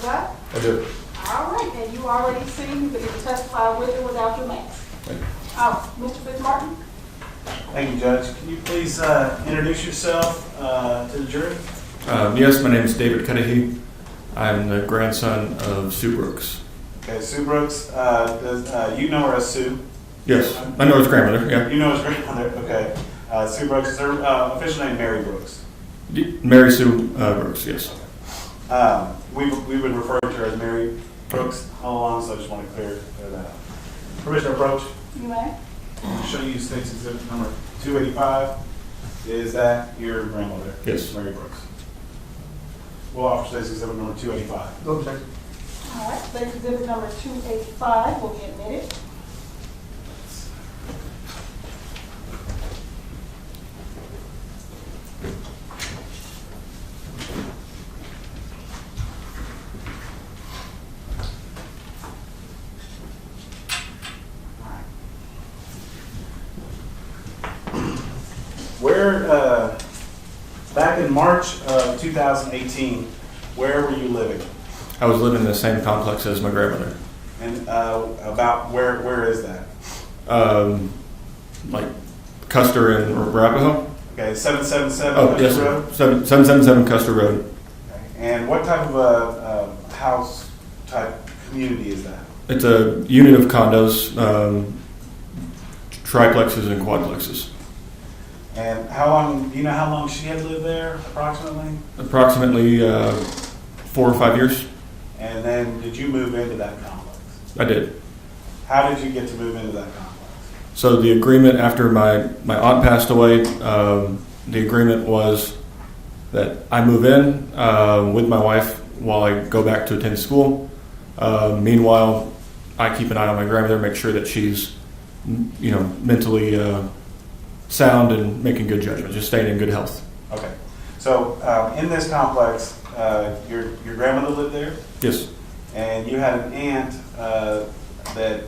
that? I do. All right, and you already see you can either testify with or without your mask. Mr. Fitzmartin? Thank you, Judge. Can you please introduce yourself to the jury? Yes, my name is David Cudahy. I'm the grandson of Sue Brooks. Okay, Sue Brooks. You know her as Sue? Yes, I know his grandmother, yeah. You know his grandmother, okay. Sue Brooks, is her official name Mary Brooks? Mary Sue Brooks, yes. We've been referring to her as Mary Brooks all along, so I just want to clear that up. Permission to approach? You may. I'm going to show you State's Exhibit number 285. Is that your grandmother? Yes. Mary Brooks. We'll offer State's Exhibit number 285. All right, State's Exhibit number 285 will be admitted. Where, back in March of 2018, where were you living? I was living in the same complex as my grandmother. And about where is that? Like Custer and Arapahoe. Okay, 777 Oh, Custer yes, Road? 777 Custer Road. Okay. And what type of a house type community is that? It's a unit of condos, triplexes and quadplexes. And how long, do you know how long she had lived there, approximately? Approximately 4 or 5 years. And then did you move into that complex? I did. How did you get to move into that complex? So the agreement after my aunt passed away, the agreement was that I move in with my wife while I go back to attend school. Meanwhile, I keep an eye on my grandmother, make sure that she's, mentally sound and making good judgments, just staying in good health. Okay. So in this complex, your grandmother lived there? Yes. And you had an aunt that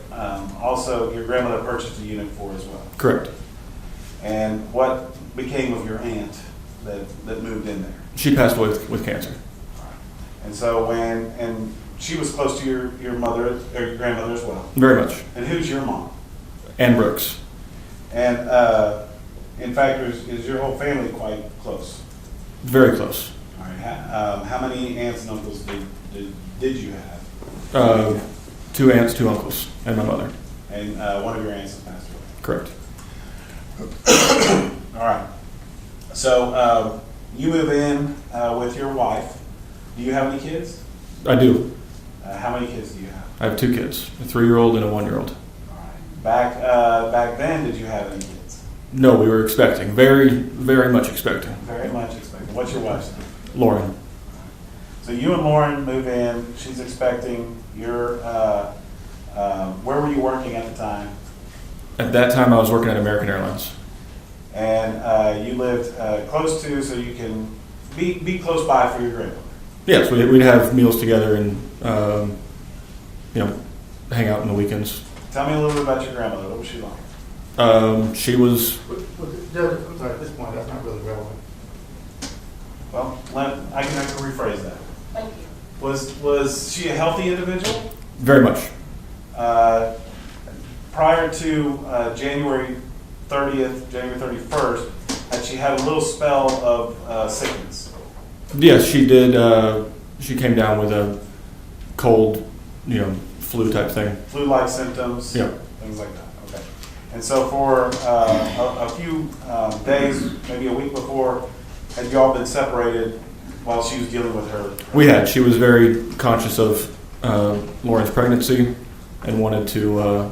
also your grandmother purchased a unit for as well? Correct. And what became of your aunt that moved in there? She passed away with cancer. And so and she was close to your mother, or your grandmother as well? Very much. And who's your mom? Ann Brooks. And in fact, is your whole family quite close? Very close. All right. How many aunts and uncles did you have? 2 aunts, 2 uncles, and my mother. And one of your aunts has passed away? Correct. All right. So you move in with your wife. Do you have any kids? I do. How many kids do you have? I have 2 kids, a 3-year-old and a 1-year-old. All right. Back then, did you have any kids? No, we were expecting. Very, very much expecting. Very much expecting. What's your wife's name? Lauren. So you and Lauren move in. She's expecting. You're. Where were you working at the time? At that time, I was working at American Airlines. And you lived close to, so you can be close by for your grandmother. Yes, we'd have meals together and hang out on the weekends. Tell me a little bit about your grandmother. What was she like? She was. Judge, I'm sorry, at this point, that's not really relevant. Well, I can rephrase that. Thank you. Was she a healthy individual? Very much. Prior to January 30th, January 31st, had she had a little spell of sickness? Yes, she did. She came down with a cold, flu type thing. Flu-like symptoms? Yeah. Things like that. Okay. And so for a few days, maybe a week before, had you all been separated while she was dealing with her? We had. She was very conscious of Lauren's pregnancy and wanted to,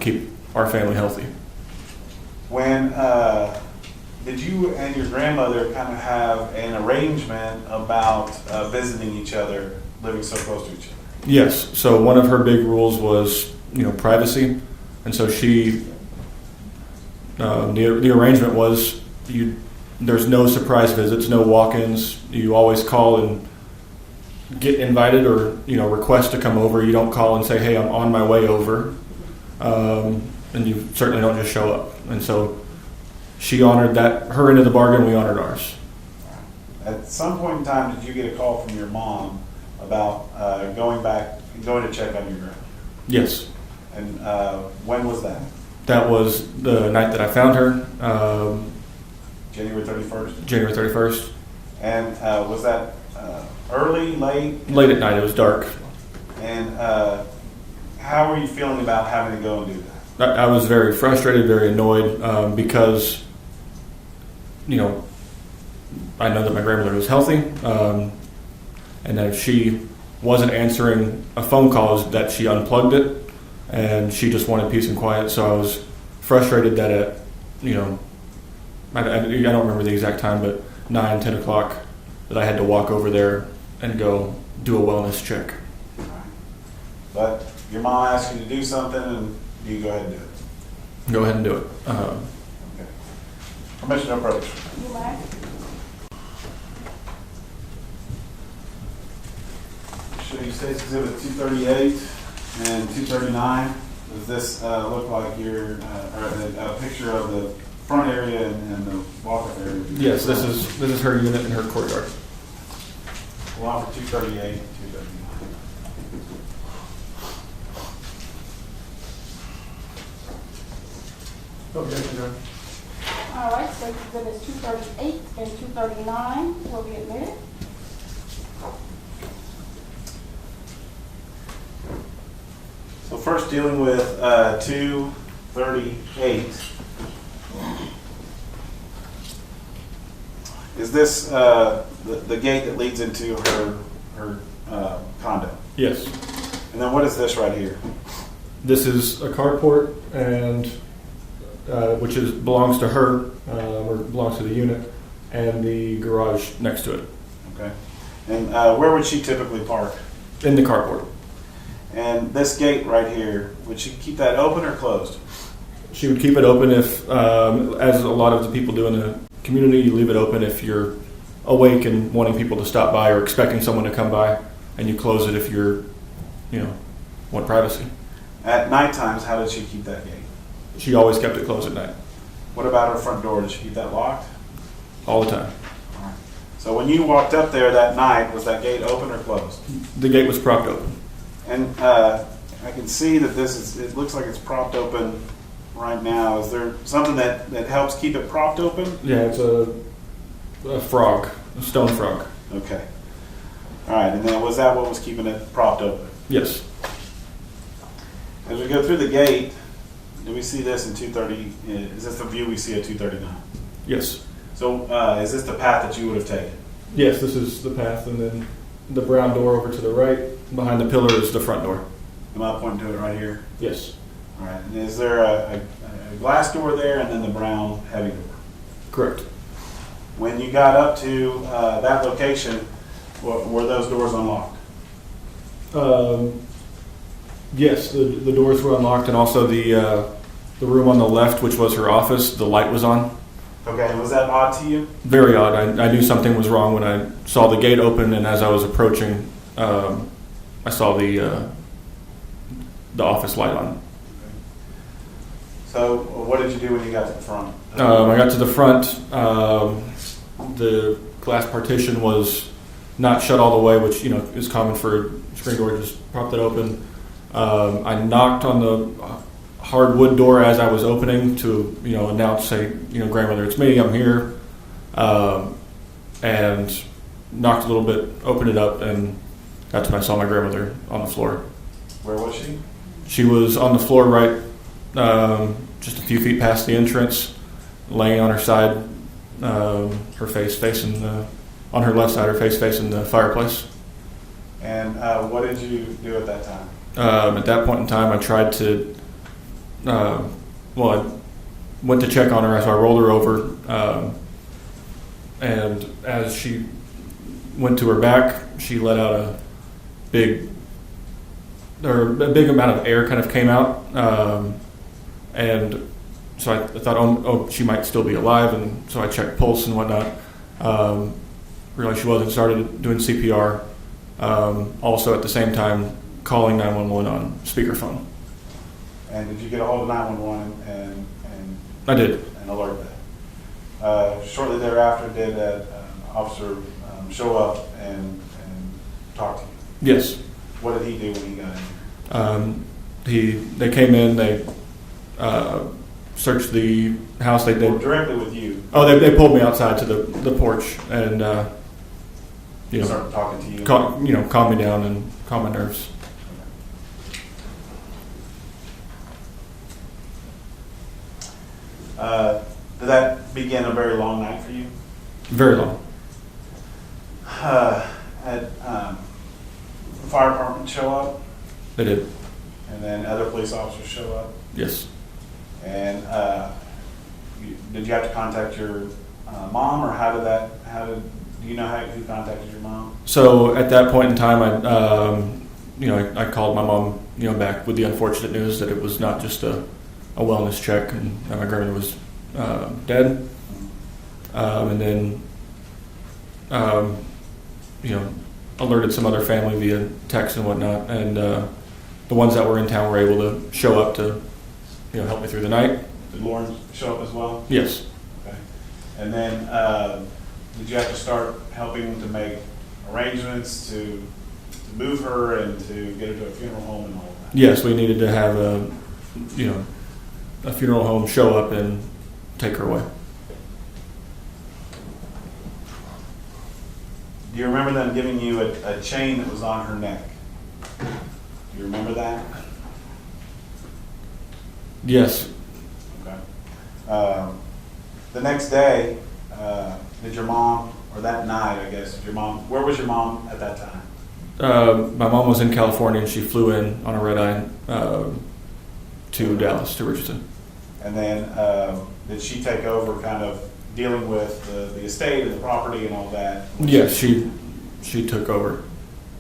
keep our family healthy. When did you and your grandmother kind of have an arrangement about visiting each other, living so close to each other? Yes. So one of her big rules was, privacy, and so she. The arrangement was there's no surprise visits, no walk-ins. You always call and get invited or request to come over. You don't call and say, "Hey, I'm on my way over," and you certainly don't just show up. And so she honored that her end of the bargain. We honored ours. At some point in time, did you get a call from your mom about going to check on your grandmother. Yes. And when was that? That was the night that I found her, January 31st? January 31st. And was that early, late? Late at night, it was dark. And how were you feeling about having to go and do that? I was very frustrated, very annoyed because, I know that my grandmother was healthy, and that if she wasn't answering a phone call, that she unplugged it, and she just wanted peace and quiet. So I was frustrated that at, I don't remember the exact time, but 9, 10 o'clock, that I had to walk over there and go do a wellness check. But your mom asked you to do something, and you go ahead and do it. Go ahead and do it. Okay. Permission to approach. You may. Show you State's Exhibit 238 and 239. Does this look like your a picture of the front area and the walk-up area? Yes, this is her unit in her courtyard. Along for 238 and 239. Objection, Your Honor. All right, so exhibits 238 and 239 will be admitted. So first dealing with 238. Is this the gate that leads into her condo? Yes. And then what is this right here? This is a carport, and which belongs to her, or belongs to the unit, and the garage next to it. Okay. And where would she typically park? In the carport. And this gate right here, would she keep that open or closed? She would keep it open if, as a lot of the people do in the community, you leave it open if you're awake and wanting people to stop by or expecting someone to come by, and you close it if you're, want privacy. At night times, how did she keep that gate? She always kept it closed at night, What about her front door? Did she keep that locked? all the time. So when you walked up there that night, was that gate open or closed? The gate was propped open. And I can see that it looks like it's propped open right now. Is there something that helps keep it propped open? Yeah, it's a frog, a stone frog. Okay. All right, and then was that what was keeping it propped open? Yes. As we go through the gate, do we see this in 230? Is this the view we see at 239? Yes. So is this the path that you would have taken? Yes, this is the path, and then the brown door over to the right, behind the pillar, is the front door. Am I pointing to it right here? Yes. All right, and is there a glass door there and then the brown heavy door? Correct. When you got up to that location, were those doors unlocked? Yes, the doors were unlocked, and also the room on the left, which was her office, the light was on. Okay, was that odd to you? Very odd. I knew something was wrong when I saw the gate open, and as I was approaching, I saw the office light on. So what did you do when you got to the front? I got to the front. The glass partition was not shut all the way, which is common for a screen door. Just propped it open. I knocked on the hard wood door as I was opening to announce, say, grandmother, it's me, I'm here, and knocked a little bit, opened it up, and that's when I saw my grandmother on the floor. Where was she? She was on the floor right, just a few feet past the entrance, laying on her side, her face facing on her left side, her face facing the fireplace. And what did you do at that time? At that point in time, I tried to, I went to check on her, so I rolled her over, and as she went to her back, she let out a big amount of air kind of came out, and so I thought, oh, she might still be alive, and so I checked pulse and whatnot. Realized she wasn't, started doing CPR, also at the same time calling 911 on speakerphone. And did you get a hold of 911 and I did. And alert that? Shortly thereafter, did an officer show up and talk to you? Yes. What did he do when he got in here? They came in, they searched the house. They Or did. directly with you? Oh, they pulled me outside to the porch and Started talking to you? calm me down and calm my nerves. Did that begin a very long night for you? Very long. Had the fire department show up, They did. and then other police officers show up, Yes. and did you have to contact your mom, or do you know who contacted your mom? So at that point in time, I called my mom, back with the unfortunate news that it was not just a wellness check and that my grandmother was dead. And then, alerted some other family via text and whatnot. And the ones that were in town were able to show up to, help me through the night. Did Lauren show up as well? Yes. Okay. And then did you have to start helping to make arrangements to move her and to get her to a funeral home and all of that? Yes, we needed to have a funeral home show up and take her away. Do you remember them giving you a chain that was on her neck? Do you remember that? Yes. Okay. The next day, did your mom, or that night, I guess, where was your mom at that time? My mom was in California and she flew in on a red eye to Dallas, to Richardson. And then did she take over kind of dealing with the estate and the property and all that? Yes, she took over.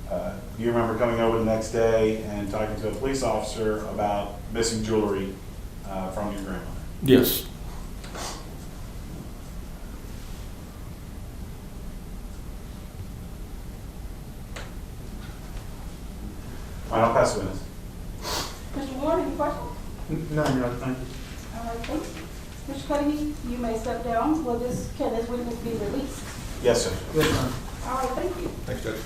Do you remember coming over the next day and talking to a police officer about missing jewelry from your grandmother? Yes. All right, I'll pass the witness. Mr. Ward, any questions? No, Your Honor, thank you. All right, thank you. Mr. Cuddy, you may step down. Can this witness be released? Yes, sir. Yes, Your Honor. All right, thank you. Thanks, Judge.